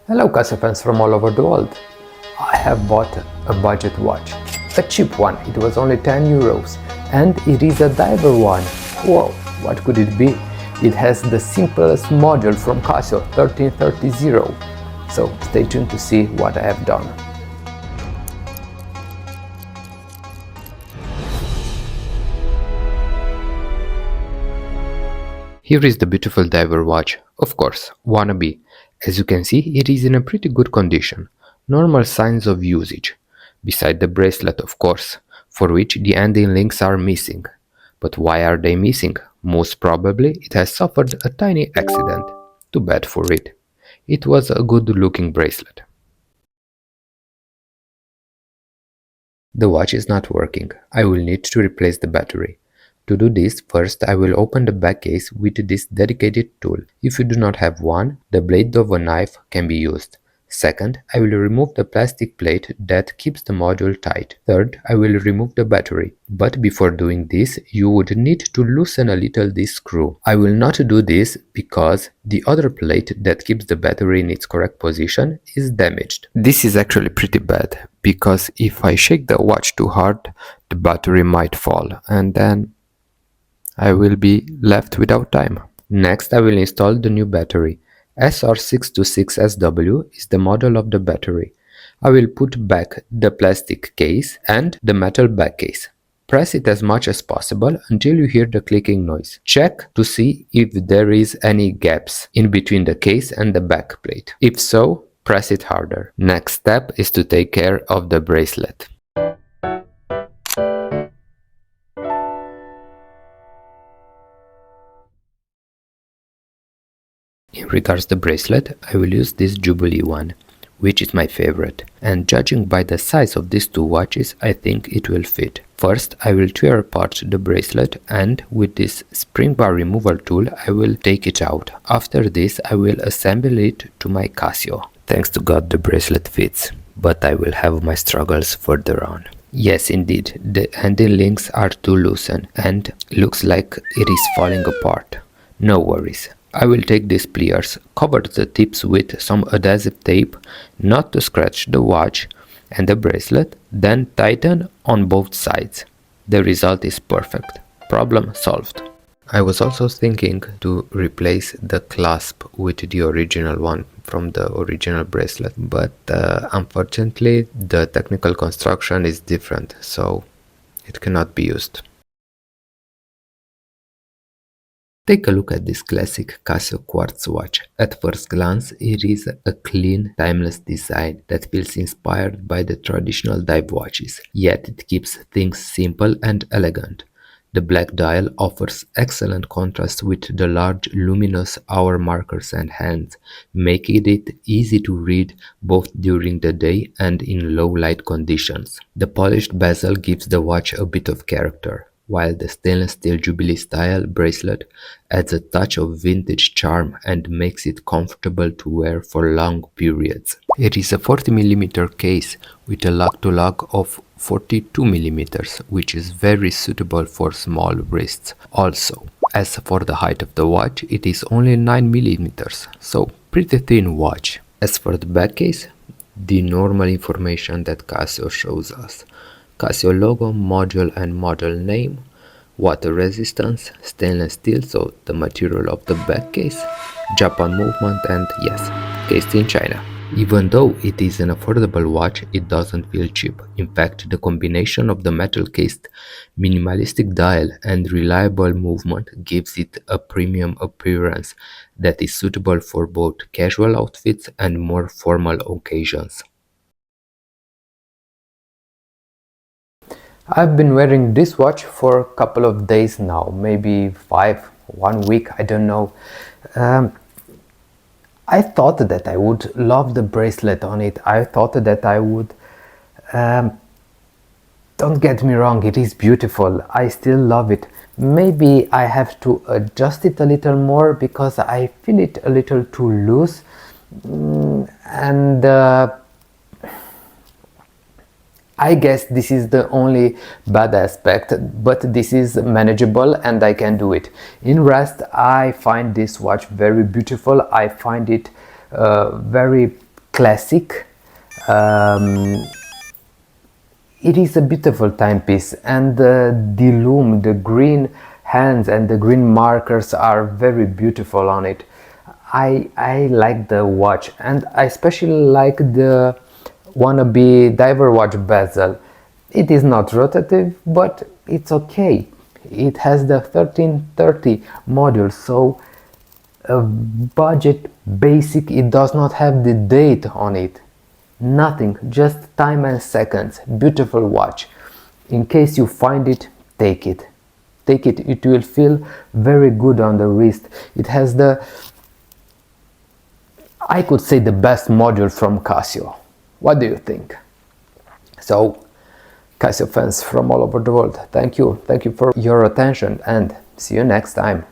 Hello Casio fans from all over the world. I have bought a budget watch, a cheap one. It was only 10 euros and it is a diver one. Whoa, what could it be? It has the simplest module from Casio 1330. So stay tuned to see what I have done. Here is the beautiful diver watch, of course, wannabe. As you can see, it is in a pretty good condition. Normal signs of usage. Beside the bracelet, of course, for which the ending links are missing. But why are they missing? Most probably it has suffered a tiny accident. Too bad for it. It was a good looking bracelet. The watch is not working. I will need to replace the battery. To do this, first I will open the back case with this dedicated tool. If you do not have one, the blade of a knife can be used. Second, I will remove the plastic plate that keeps the module tight. Third, I will remove the battery. But before doing this, you would need to loosen a little this screw. I will not do this because the other plate that keeps the battery in its correct position is damaged. This is actually pretty bad, because if I shake the watch too hard, the battery might fall, and then I will be left without time. Next, I will install the new battery. SR626SW is the model of the battery. I will put back the plastic case and the metal back case. Press it as much as possible until you hear the clicking noise. Check to see if there is any gaps in between the case and the back plate. If so, press it harder. Next step is to take care of the bracelet. In regards to the bracelet, I will use this Jubilee one, which is my favorite, and judging by the size of these two watches, I think it will fit. First, I will tear apart the bracelet, and with this spring bar removal tool, I will take it out. After this, I will assemble it to my Casio. Thanks to God the bracelet fits, but I will have my struggles further on. Yes, indeed, the ending links are too loosened and looks like it is falling apart. No worries. I will take these pliers, cover the tips with some adhesive tape, not to scratch the watch and the bracelet, then tighten on both sides. The result is perfect. Problem solved. I was also thinking to replace the clasp with the original one from the original bracelet, but unfortunately the technical construction is different, so it cannot be used. Take a look at this classic Casio quartz watch. At first glance, it is a clean, timeless design that feels inspired by the traditional dive watches, yet it keeps things simple and elegant. The black dial offers excellent contrast with the large luminous hour markers and hands, making it easy to read both during the day and in low light conditions. The polished bezel gives the watch a bit of character, while the stainless steel Jubilee style bracelet adds a touch of vintage charm and makes it comfortable to wear for long periods. It is a 40mm case with a lock-to-lock of 42mm, which is very suitable for small wrists. Also, as for the height of the watch, it is only 9mm, so pretty thin watch. As for the back case, the normal information that Casio shows us. Casio logo, module and model name, water resistance, stainless steel, so the material of the back case, Japan movement, and yes, cased in China. Even though it is an affordable watch, it doesn't feel cheap. In fact, the combination of the metal cased, minimalistic dial and reliable movement gives it a premium appearance that is suitable for both casual outfits and more formal occasions. I've been wearing this watch for a couple of days now, maybe 1 week, I don't know. I thought that I would love the bracelet on it. I thought that I would... don't get me wrong, it is beautiful. I still love it. Maybe I have to adjust it a little more because I feel it a little too loose. I guess this is the only bad aspect, but this is manageable and I can do it. In rest, I find this watch very beautiful. I find it very classic. It is a beautiful timepiece, and the lume, the green hands and the green markers are very beautiful on it. I like the watch, and I especially like the wannabe diver watch bezel. It is not rotative, but it's okay. It has the 1330 module, so a budget basic. It does not have the date on it, nothing, just time and seconds. Beautiful watch. In case you find it, take it, it will feel very good on the wrist. It has the, I could say, the best module from Casio. What do you think? So Casio fans from all over the world, thank you for your attention, and see you next time.